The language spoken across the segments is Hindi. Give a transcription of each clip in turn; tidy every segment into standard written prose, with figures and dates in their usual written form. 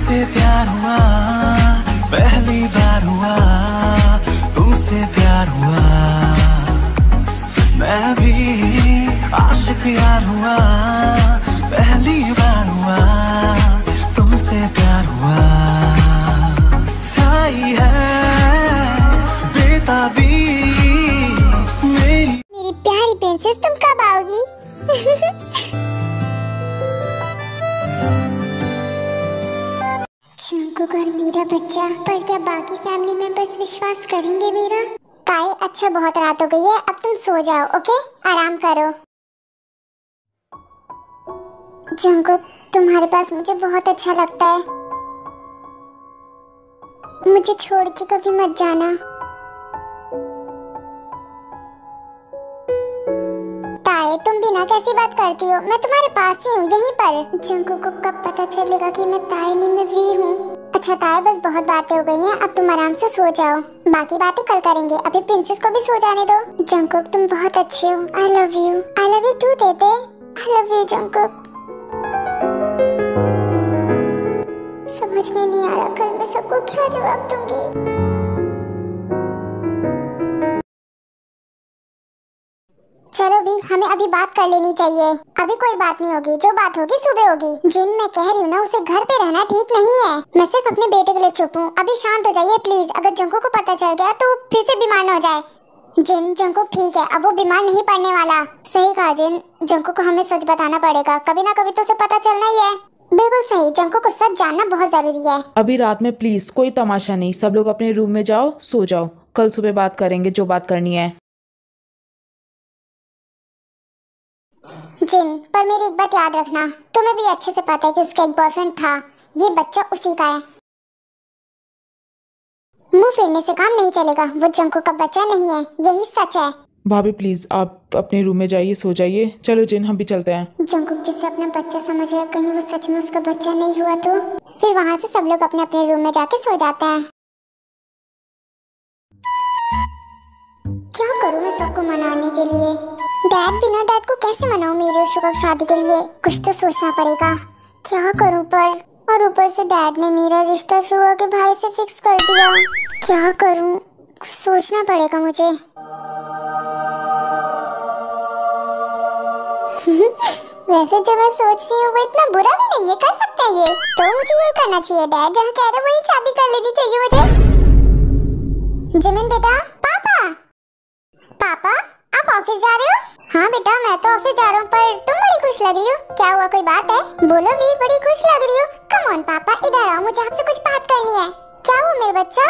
तुमसे प्यार हुआ, पहली बार हुआ, तुमसे प्यार हुआ। मैं भी आशिक यार हुआ, पहली बार हुआ, तुमसे प्यार हुआ। छाई है बेताबी मेरी प्यारी प्रिंसेस, तुम कब आओगी? जंगकुक और मेरा बच्चा, पर क्या बाकी फैमिली मेंबर्स विश्वास करेंगे मेरा? काई, अच्छा बहुत रात हो गई है, अब तुम सो जाओ, ओके? आराम करो। जंगकुक, तुम्हारे पास मुझे बहुत अच्छा लगता है। मुझे छोड़ के कभी मत जाना। ताए, तुम बिना कैसी बात करती हो? मैं तुम्हारे पास ही हूँ, यहीं पर। जंगकुक को कब पता चलेगा कि मैं ताए में वी हूँ? अच्छा ताए, बस बहुत बातें हो गई हैं, अब तुम आराम से सो जाओ। बाकी बातें कल करेंगे, अभी प्रिंसेस को भी सो जाने दो। जंगकुक, तुम बहुत अच्छे हो। आई लव यू टू तेते। I love you Jungkook. समझ में नहीं आ रहा कल मैं सबको क्या जवाब दूंगी। चलो भी, हमें अभी बात कर लेनी चाहिए। अभी कोई बात नहीं होगी, जो बात होगी सुबह होगी। जिन मैं कह रही हूँ ना, उसे घर पे रहना ठीक नहीं है। मैं सिर्फ अपने बेटे के लिए चुप हूँ। अभी शांत हो जाइए प्लीज। अगर जंको को पता चल गया तो फिर से बीमार न हो जाए। जिन, जंको ठीक है, अब वो बीमार नहीं पड़ने वाला। सही कहा जिन, जंको को हमें सच बताना पड़ेगा, कभी ना कभी तो उसे पता चलना ही है। बिल्कुल सही, जंको को सच जानना बहुत जरूरी है। अभी रात में प्लीज कोई तमाशा नहीं, सब लोग अपने रूम में जाओ, सो जाओ। कल सुबह बात करेंगे जो बात करनी है। जिन, पर मेरी एक बात याद रखना, तुम्हें भी अच्छे से पता है कि उसका एक बॉयफ्रेंड था। ये बच्चा उसी का है। मुंह फेरने से काम नहीं चलेगा, वो जंको का बच्चा नहीं है, यही सच है। भाभी प्लीज आप अपने रूम में जाइए, सो जाइए। चलो जिन, हम भी चलते हैं। जंकुक जिसे अपना बच्चा समझ रहा है, कहीं वो सच में उसका बच्चा नहीं हुआ तो? फिर वहाँ से सब लोग अपने अपने रूम में जाके सो जाते हैं। क्या करूँ मैं सबको मनाने के लिए? डैड, बिना डैड को कैसे मनाऊं मेरे और शुगर शादी के लिए? कुछ तो सोचना पड़ेगा। क्या करूँ पर? और ऊपर से डैड ने मेरा रिश्ता शुगर के भाई से फिक्स कर दिया। क्या करूँ? कुछ सोचना पड़ेगा मुझे। वैसे जो मैं सोच रही हूँ वो इतना बुरा भी नहीं है, कर सकते हैं ये तो। मुझे यही करना चाहिए, डैड जहाँ कह रहे वही शादी कर लेनी चाहिए मुझे। जिमिन बेटा। पापा, पापा आप ऑफिस जा रहे हो? हाँ बेटा, मैं तो ऑफिस जा रहा हूँ, पर तुम बड़ी खुश लग रही हो। क्या हुआ, कोई बात है? बोलो भी, बड़ी खुश लग रही हो। कम ऑन पापा, इधर आओ, मुझे आपसे कुछ बात करनी है। क्या हुआ मेरे बच्चा?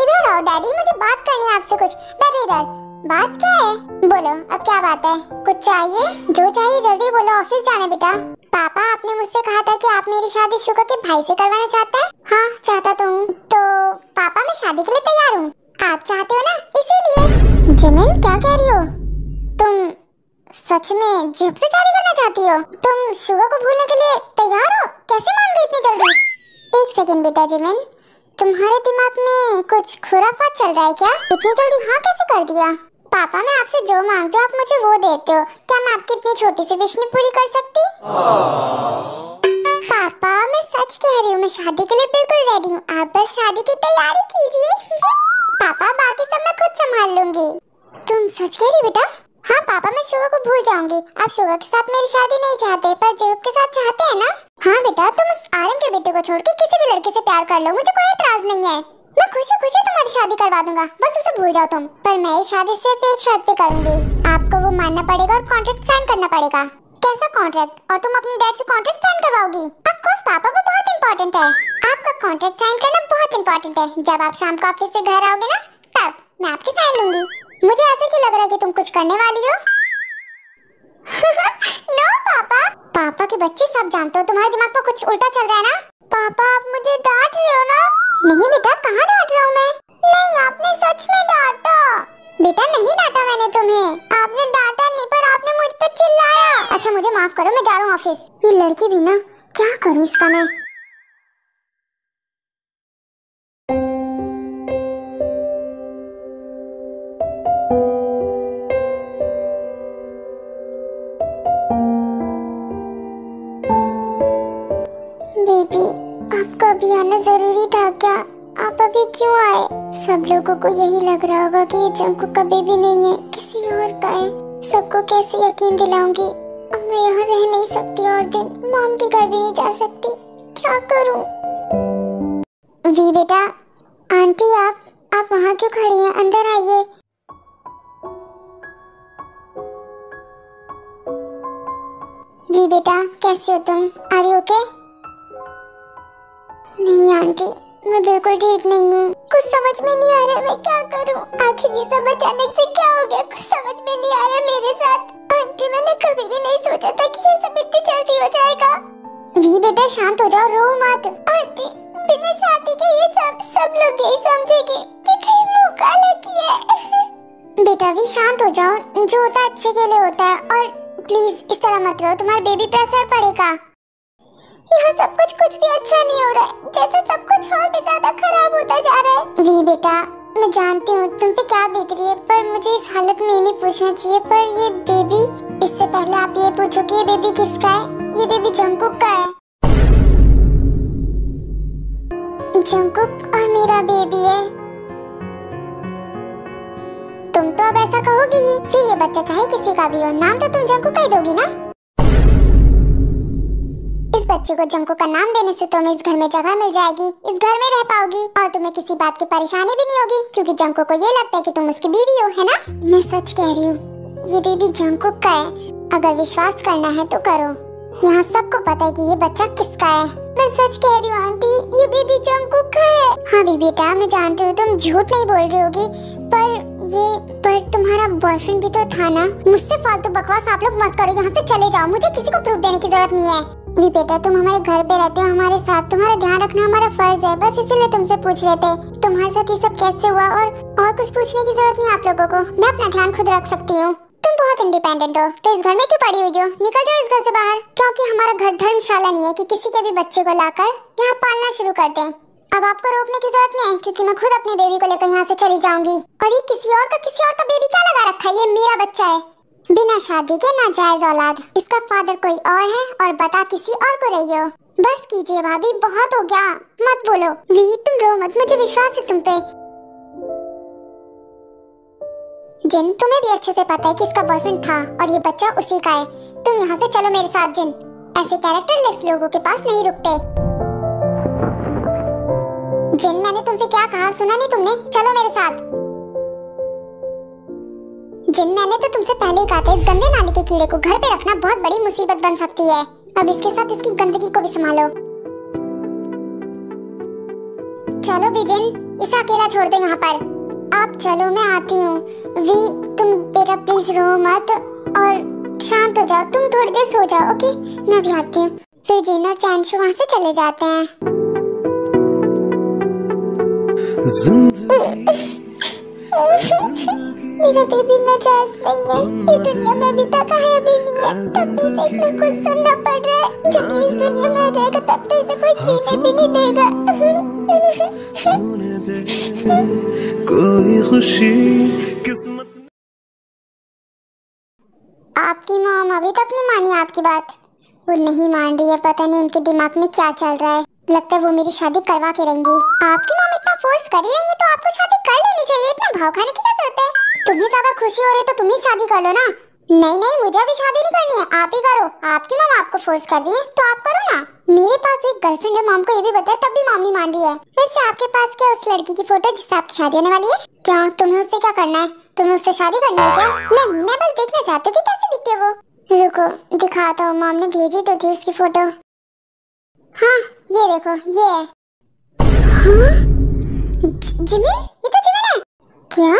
इधर आओ डैडी, मुझे बात करनी है आपसे कुछ। बैठो इधर। बात क्या है? बोलो, अब क्या बात है? कुछ चाहिए? जो चाहिए जल्दी बोलो, ऑफिस जाना बेटा। पापा, आपने मुझसे कहा था कि आप मेरी शादी शुगर के भाई से करवाना चाहते हैं। हाँ, चाहता तो हूँ। तो पापा, मैं शादी के लिए तैयार हूँ। आप चाहते हो ना, इसीलिए। जिमिन, क्या कह रही हो तुम? सच में जब से शादी करना चाहती हो? तुम शुगर को भूलने के लिए तैयार हो? कैसे मान गई इतनी जल्दी? एक सेकंड बेटा जिमिन, तुम्हारे दिमाग में कुछ खुराफात चल रहा है क्या? इतनी जल्दी हाँ कैसे कर दिया? पापा, मैं आपसे जो मांगती हूँ आप मुझे वो देते हो। क्या मैं आपकी इतनी छोटी सी विश नहीं पूरी कर सकती? पापा, मैं सच कह रही हूँ, मैं शादी के लिए बिल्कुल रेडी हूँ। आप बस शादी की तैयारी कीजिए। पापा, बाकी सब मैं खुद संभाल लूंगी। तुम सच कह रही हो बेटा? हाँ पापा, मैं शुगर को भूल जाऊंगी। आप शुगर के साथ मेरी शादी नहीं चाहते, पर जेब के साथ चाहते हैं ना? हाँ बेटा, तुम उस आर्यन के बेटे को छोड़ के किसी भी लड़के से प्यार कर लो, मुझे कोई एतराज नहीं है। मैं खुशी खुशी तुम्हारी शादी करवा दूंगा, बस उसे भूल जाओ तुम। पर मैं ये शादी सिर्फ एक शर्त पे करूंगी, आपको वो मानना पड़ेगा और कॉन्ट्रैक्ट साइन करना पड़ेगा। कैसा कॉन्ट्रैक्ट? और तुम अपने डैड से कॉन्ट्रैक्ट साइन करवाओगी? ऑफ कोर्स पापा, वो बहुत इंपॉर्टेंट है। आपका कॉन्ट्रैक्ट साइन करना बहुत इंपॉर्टेंट है। जब आप शाम को ऑफिस से घर आओगे ना, तब मैं आपकी साइन लूंगी। मुझे ऐसा क्यों लग रहा है कि तुम कुछ करने वाली हो? नो पापा। पापा के बच्चे सब जानते हो, तुम्हारे दिमाग में कुछ उल्टा चल रहा है ना? पापा, आप मुझे डांट रहे हो ना? नहीं बेटा, कहाँ डांट रहा हूँ मैं? नहीं, आपने सच में डांटा। बेटा नहीं डांटा मैंने तुम्हें। आपने डांटा नहीं, पर आपने मुझ पे चिल्लाया। अच्छा मुझे माफ करो, मैं जा रहा हूँ ऑफिस। ये लड़की भी ना, क्या करूँ इसका मैं? बेबी, आप आपका अभी आना जरूरी था क्या? आप अभी क्यों आए? सब लोगों को यही लग रहा होगा कि ये जंकुक का बेबी नहीं है, किसी और का है। सबको कैसे यकीन दिलाऊंगी? अब मैं यहाँ रह नहीं सकती और दिन, मॉम के घर भी नहीं जा सकती, क्या करूँ? वी बेटा, आंटी आप वहाँ क्यों खड़ी हैं? अंदर आइए। वी बेटा, कैसे हो तुम? Are you okay? नहीं आंटी, मैं बिल्कुल ठीक नहीं हूँ। कुछ समझ में नहीं आ रहा मैं क्या करूँ। आखिर ये सब अचानक से क्या हो गया? कुछ समझ में नहीं आ रहा मेरे साथ। आंटी, मैंने कभी भी नहीं सोचा था कि ये सब इतनी जल्दी हो जाएगा। वी बेटा शांत हो जाओ, रो मत। आंटी, बिना शादी के ये सब लोग यही समझेंगे कि कहीं मुंह काला किया है। बेटा भी शांत हो जाओ, जो होता है अच्छे के लिए होता है। और प्लीज इस तरह मत रहो, तुम्हारे बेबी पे असर पड़ेगा। यहाँ सब कुछ भी अच्छा नहीं हो रहा है, जैसे सब कुछ और भी ज्यादा खराब होता जा रहा है। वी बेटा, मैं जानती हूँ तुम पे क्या बीत रही है, पर मुझे इस हालत में नहीं पूछना चाहिए। पर ये बेबी, इससे पहले आप ये पूछो कि ये बेबी किसका है? ये बेबी जंकुक का है। जंकुक और मेरा बेबी है। तुम तो अब ऐसा कहोगी ही, फिर ये बच्चा चाहे किसी का भी हो, नाम तो तुम जंकुक का ही दोगी ना? इस बच्चे को जंकुक का नाम देने से तुम्हें इस घर में जगह मिल जाएगी, इस घर में रह पाओगी और तुम्हें किसी बात की परेशानी भी नहीं होगी, क्योंकि जंकुक को ये लगता है कि तुम उसकी बीवी हो, है ना? मैं सच कह रही हूँ, ये बेबी जंकुक का है। अगर विश्वास करना है तो करो, यहाँ सबको पता है कि ये बच्चा किसका है। मैं सच कह रही हूँ आंटी, ये बेबी जंकुक का है। हाँ भी बेटा, मैं जानती हूँ तुम झूठ नहीं बोल रही होगी, पर तुम्हारा बॉयफ्रेंड भी तो था ना? मुझसे फालतू बकवास आप लोग मत करो, यहाँ से चले जाओ, मुझे किसी को प्रूफ देने की जरूरत नहीं है। वी बेटा, तुम हमारे घर पे रहते हो, हमारे साथ, तुम्हारा ध्यान रखना हमारा फर्ज है, बस इसीलिए तुमसे पूछ रहे थे तुम्हारे साथ ये सब कैसे हुआ। और कुछ पूछने की जरूरत नहीं आप लोगों को, मैं अपना ध्यान खुद रख सकती हूँ। तुम बहुत इंडिपेंडेंट हो, तो इस घर में क्यों पड़ी हुई हो? निकल जाओ इस घर से बाहर, क्योंकि हमारा घर धर्मशाला नहीं है कि किसी के भी बच्चे को लाकर यहाँ पालना शुरू कर दें। अब आपको रोकने की जरूरत नहीं है, क्योंकि मैं खुद अपने बेबी को लेकर यहाँ से चली जाऊंगी। और ये किसी और का बेबी क्या लगा रखा है? ये मेरा बच्चा है, बिना शादी के नाजायज औलाद। इसका फादर कोई और है और बता किसी और को रही हो। बस कीजिए भाभी, बहुत हो गया, मत बोलो। वी तुम रो मत, मुझे विश्वास है तुम पे। जिन, तुम्हें भी अच्छे से पता है कि इसका बॉयफ्रेंड था और ये बच्चा उसी का है। तुम यहाँ से चलो मेरे साथ। जिन, ऐसे कैरेक्टरलेस लोगों के पास नहीं रुकते। जिन, मैंने तुमसे क्या कहा, सुना नहीं तुमने? चलो मेरे साथ। जिन, मैंने तो तुमसे पहले ही कहा था, इस गंदे नाली के कीड़े को घर पे रखना बहुत बड़ी मुसीबत बन सकती है। अब इसके साथ इसकी गंदगी को भी संभालो। चलो भी जिन, इसे अकेला छोड़ दो यहाँ पर। आप चलो, मैं आती हूँ। वी तुम बेटा प्लीज रो मत और शांत हो जाओ, तुम थोड़ी देर सो जाओ, ओके? मैं भी आती हूँ। फिर जिन और चैनशु वहाँ से चले जाते हैं। मेरा बेबी नाजायज नहीं है, इस दुनिया में अभी तक आया भी नहीं है, तब भी इसे इतना कुछ सुनना पड़ रहा है। जब ये इस दुनिया में आ जाएगा तब तो इसे कोई जीने भी नहीं देगा। कोई खुशी किस्मत। आपकी मॉम अभी तक नहीं मानी आपकी बात? वो नहीं मान रही है, पता नहीं उनके दिमाग में क्या चल रहा है। लगता है वो मेरी शादी करवा के रहेंगी। आपकी मॉम इतना फोर्स कर रही है तो आपको शादी कर लेनी चाहिए, इतना भाव खाने की क्या जरूरत है? तुम्हें ज्यादा खुशी हो रही है तो तुम ही शादी कर लो ना। नहीं, मुझे अभी शादी नहीं करनी है, आप ही करो। आपकी मॉम आपको फोर्स कर रही है तो आप करो ना। मेरे पास एक गर्लफ्रेंड है, मॉम को ये भी बताया तब भी मॉम नहीं मान रही है। वैसे आपके पास क्या उस लड़की की फोटो जिससे आपकी शादी होने वाली है? क्या तुम्हें उससे क्या करना है? तुम्हें उससे शादी करनी है क्या? नहीं, मैं बस देखना चाहती हूँ कि कैसे दिखती है वो। रुको दिखाता हूँ, मॉम ने भेजी तो थी उसकी फोटो। हाँ ये देखो, ये है। हाँ? जिमिन, ये तो जिमिन है। क्या?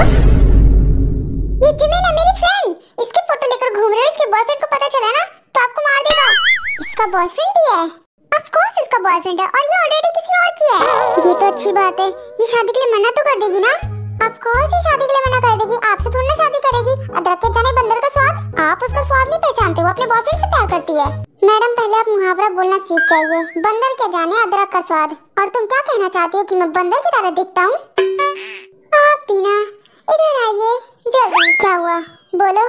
ये जिमिन है, मेरी फ्रेंड। इसकी फोटो लेकर घूम रहे हो, इसके बॉयफ्रेंड को पता चला ना तो आपको मार देगा। इसका बॉयफ्रेंड भी है? ऑफ कोर्स इसका बॉयफ्रेंड है और ये ऑलरेडी किसी और की है। ये तो अच्छी बात है, ये शादी के लिए मना तो कर देगी ना? ऑफ कोर्स ये शादी के लिए मना कर देगी, आपसे थोड़ी ना शादी करेगी। अदरक के जाने बंदर का स्वाद, आप उसका स्वाद नहीं पहचानते, वो अपने बॉयफ्रेंड से प्यार करती है। मैडम पहले आप मुहावरा बोलना सीख जाइए, बंदर क्या जाने अदरक का स्वाद। और तुम क्या कहना चाहती हो कि मैं बंदर की तरह दिखता हूँ? आप बीना इधर आइए जल्दी। क्या हुआ बोलो?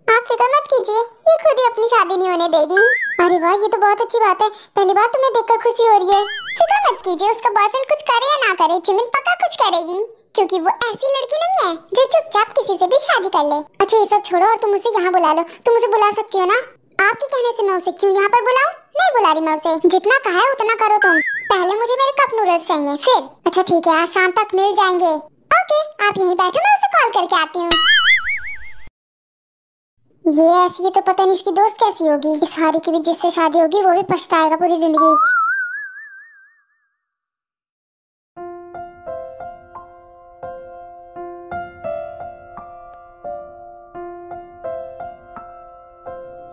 आप फिक्र मत कीजिए, ये खुद ही अपनी शादी नहीं होने देगी। अरे वाह, ये तो बहुत अच्छी बात है। पहली बार तुम्हें देखकर खुशी हो रही है। फिक्र मत कीजिए, उसका बॉयफ्रेंड कुछ करे या ना करे, जिमिन पक्का कुछ करेगी, क्योंकि वो ऐसी लड़की नहीं है जो चुपचाप किसी से भी शादी कर ले। अच्छा ये सब छोड़ो और तुम उसे यहाँ बुला लो। तुम उसे बुला सकती हो ना? आपके कहने से मैं उसे क्यों यहाँ पर बुलाऊं? नहीं बुला रही मैं उसे। जितना कहा है उतना करो तुम। पहले मुझे मेरे कप नूडल्स चाहिए, फिर अच्छा ठीक है, आज शाम तक मिल जाएंगे। ओके, आप यहीं बैठो, मैं उसे कॉल करके आती हूँ। ये ऐसी है तो पता नहीं इसकी दोस्त कैसी होगी। इस हारी की भी जिससे शादी होगी वो भी पछताएगा पूरी जिंदगी।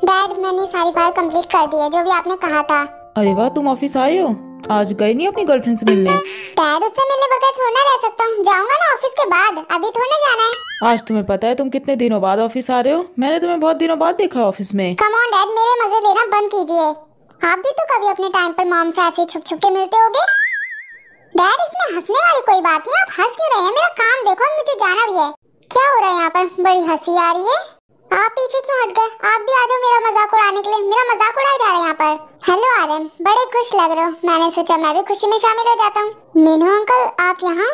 डैड, मैंने सारी फाइल कंप्लीट कर दी है जो भी आपने कहा था। अरे वाह, तुम ऑफिस आए हो? आज गए नहीं अपनी गर्लफ्रेंड से मिलने? डैड, उससे मिलने बगैर थोड़ा ना रह सकता हूँ। जाऊंगा ना ऑफिस के बाद, अभी थोड़ा ना जाना है। आज तुम्हें पता है तुम कितने दिनों बाद ऑफिस आ रहे हो? मैंने तुम्हें बहुत दिनों बाद देखा ऑफिस में। कम ऑन डैड, मेरे मजे लेना बंद कीजिए। आप भी तो कभी अपने टाइम पर मॉम से ऐसे छुप छुप के मिलते होगे। डैड, इसमें हंसने वाली कोई बात नहीं, आप हंस क्यों रहे हैं? मेरा काम देखो, मुझे जाना भी है। क्या हो रहा है यहाँ पर? बड़ी हंसी आ रही है। आप पीछे क्यों हट गए? आप भी आ जाओ मेरा मजाक उड़ाने के लिए। मेरा मजाक उड़ाया जा रहा है यहाँ पर। हेलो आर्यन, बड़े खुश लग रहे हो। मैंने सोचा मैं भी खुशी में शामिल हो जाता हूँ। मीनू अंकल, आप यहाँ?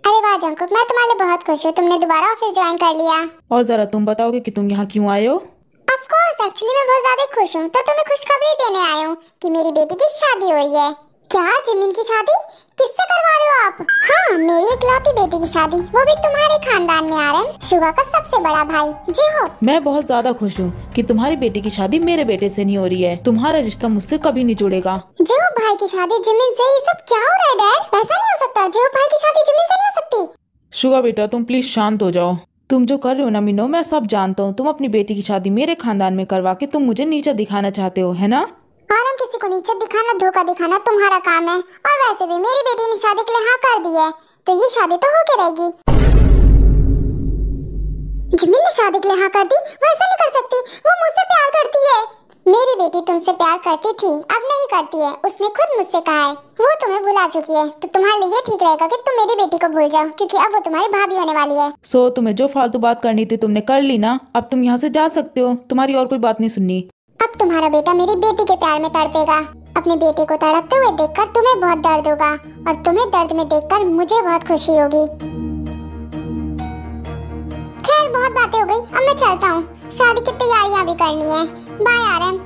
अरे वाह जंकुक, मैं तुम्हारे लिए बहुत खुश हूँ, तुमने दोबारा ऑफिस ज्वाइन कर लिया। और जरा तुम बताओगे कि तुम यहाँ क्यों आए हो? ऑफ कोर्स, एक्चुअली मैं बहुत ज्यादा खुश हूँ, तो तुम्हें खुशखबरी देने आया हूँ कि मेरी बेटी की शादी हो रही है। क्या जिमिन की शादी? किससे करवा रहे हो आप? हाँ, मेरी इकलौती बेटी की शादी, वो भी तुम्हारे खानदान में। आर्यन, शुगा का सबसे बड़ा भाई। जी हो। मैं बहुत ज्यादा खुश हूँ कि तुम्हारी बेटी की शादी मेरे बेटे से नहीं हो रही है। तुम्हारा रिश्ता मुझसे कभी नहीं जुड़ेगा। जी हो भाई की शादी जिमिन से? ये सब क्या हो रहा है डैड? ऐसा नहीं हो सकता। जी हो भाई की शादी जिमिन से नहीं हो सकती। शुगा बेटा, तुम प्लीज शांत हो जाओ। तुम जो कर रहे हो ना मीनो, मैं सब जानता हूँ। तुम अपनी बेटी की शादी मेरे खानदान में करवा के तुम मुझे नीचा दिखाना चाहते हो, है ना? आराम, किसी को नीचे दिखाना, धोखा दिखाना तुम्हारा काम है। और वैसे भी मेरी बेटी ने शादी के लिए हाँ कर दी है, तो ये शादी तो होके रहेगी। जिमिन ने शादी के लिए हाँ कर दी? वो ऐसा नहीं कर सकती, वो मुझसे प्यार करती है। मेरी बेटी तुमसे प्यार करती थी, अब नहीं करती है। उसने खुद मुझसे कहा है। वो तुम्हें भुला चुकी है, तो तुम्हारे लिए ये ठीक रहेगा कि तुम मेरी बेटी को भूल जाओ, क्योंकि अब वो तुम्हारी भाभी होने वाली है। सो तुम्हें जो फालतू बात करनी थी तुमने कर ली ना, अब तुम यहाँ से जा सकते हो। तुम्हारी और कोई बात नहीं सुननी। अब तुम्हारा बेटा मेरी बेटी के प्यार में तड़पेगा। अपने बेटे को तड़पते हुए देखकर तुम्हें बहुत दर्द होगा, और तुम्हें दर्द में देखकर मुझे बहुत खुशी होगी। खैर, बहुत बातें हो गई, अब मैं चलता हूँ। शादी की तैयारियां भी करनी है। बाय आर्यन।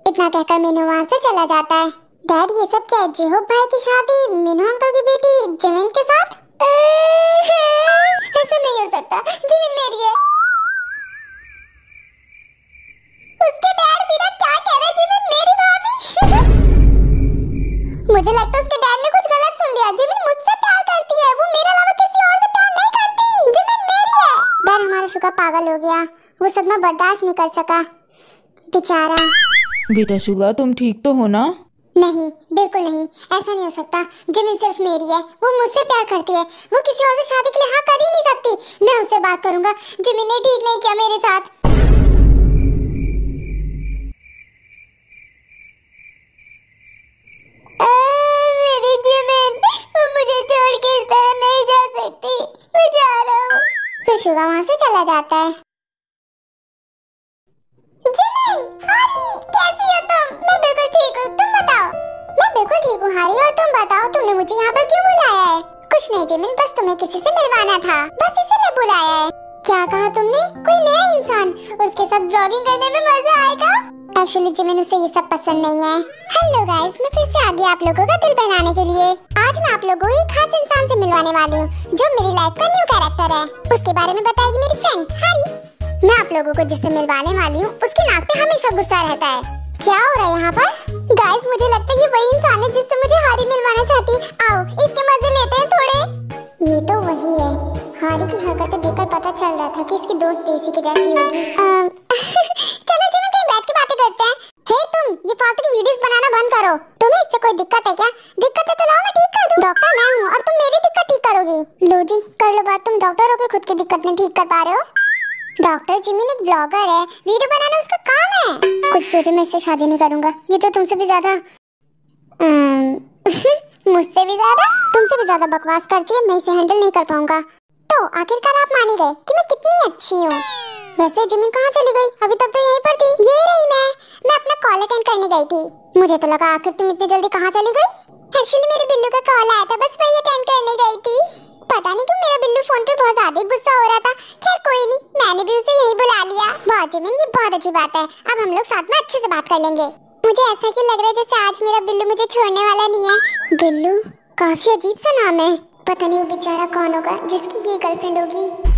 इतना कहकर मीनू वहाँ से चला जाता है। डैड, ये सब क्या है? जिहोब भाई की शादी मीनू अंकल की बेटी जिमिन के साथ? ऐसा नहीं हो सकता, जिमिन मेरी है। उसके डैड मेरा क्या कह रहे? जिमिन मेरी भाभी। मुझे लगता है उसके डैड ने कुछ गलत सुन लिया। जिमिन मुझसे प्यार करती है, वो मेरे अलावा किसी और से प्यार नहीं करती। जिमिन मेरी है। डैड, हमारा शुगा पागल हो गया, वो सदमा बर्दाश्त नहीं कर सका, बेचारा। बेटा शुगा, तुम ठीक तो हो ना? नहीं, बिल्कुल नहीं, ऐसा नहीं हो सकता। जिमिन सिर्फ मेरी है, वो मुझसे प्यार करती है, वो किसी और से शादी के लिए हाँ कर ही नहीं सकती। मैं उससे बात करूंगा। जिमिन ने ठीक नहीं किया मेरे साथ। मेरी जिमिन, वो मुझे छोड़ के इस तरह नहीं जा सकती, मैं जा रहा हूँ। फिर शुगा वहाँ से चला जाता है। जिमिन, हारी, कैसी हो तुम? मैं बिल्कुल ठीक हूँ, तुम बताओ। मैं बिल्कुल ठीक हूँ हारी, और तुम बताओ, तुमने मुझे यहाँ पर क्यों बुलाया है? कुछ नहीं जिमिन, बस तुम्हें किसी से मिलवाना था, बस इसीलिए बुलाया है। क्या कहा तुमने? कोई नया इंसान, उसके साथ ब्लॉगिंग करने में मजा आएगा? एक्चुअली जिमिन, उसे ये सब पसंद नहीं है। हेलो गाइस, मैं फिर से आ गई आप लोगों का दिल बहलाने के लिए। आज मैं आप लोगों को एक खास इंसान से मिलवाने वाली हूँ, जो मेरी लाइफ का न्यू कैरेक्टर है। उसके बारे में बताएगी मेरी फ्रेंड हारी। मैं आप लोगों को जिससे मिलवाने वाली हूँ, उसकी नाक पे हमेशा गुस्सा रहता है। क्या हो रहा है यहाँ पर? गाइस, मुझे लगता है ये वही इंसान है जिससे मुझे हारी मिलवाना चाहती है। आओ, इसके मजे लेते हैं थोड़े। ये तो वही है। हारी की हरकतें देखकर पता चल रहा था कि इसकी दोस्त बेसी की जैसी होगी। चलो जिमिन, कहीं बैठ के बातें करते हैं। हे तुम, ये फालतू की वीडियोस बनाना बंद करो। तुम्हें इससे कोई दिक्कत है क्या? दिक्कत है तो लाओ, मैं ठीक कर दूं। डॉक्टर मैं हूँ, और तुम मेरी दिक्कत ठीक करोगी। लो जी, कर लो बात। तुम डॉक्टर हो के खुद की दिक्कत नहीं ठीक कर पा रहे हो? डॉक्टर जिमिन एक ब्लॉगर है, वीडियो बनाना उसका काम है। कुछ पूछे, मैं इससे शादी नहीं करूंगा। ये तो तुमसे भी ज्यादा मुझसे भी ज्यादा, तुमसे भी ज्यादा बकवास करती है। मैं इसे हैंडल नहीं कर पाऊंगा। तो आखिरकार आप मान ही गए कि मैं कितनी अच्छी हूँ। वैसे जिमिन कहाँ चली गई? अभी तक तो यहीं पर थी। ये रही मैं अपना कॉल अटेंड करने गई थी। मुझे तो लगा आखिर तुम इतनी जल्दी कहाँ चली गई। एक्चुअली मेरे बिल्लू का कॉल आया था, बस वही अटेंड करने गई थी। पता नहीं क्यों मेरा बिल्लू फोन पे बहुत ज्यादा गुस्सा हो रहा था। खैर कोई नहीं, मैंने भी उसे यही बुला लिया। वाह जिमिन, ये बहुत अच्छी बात है। अब हम लोग साथ में अच्छे से बात कर लेंगे। मुझे ऐसा क्यों लग रहा है जैसे आज मेरा बिल्लू मुझे छोड़ने वाला नहीं है। बिल्लू काफी अजीब सा नाम है। पता नहीं वो बेचारा कौन होगा जिसकी ये गर्लफ्रेंड होगी।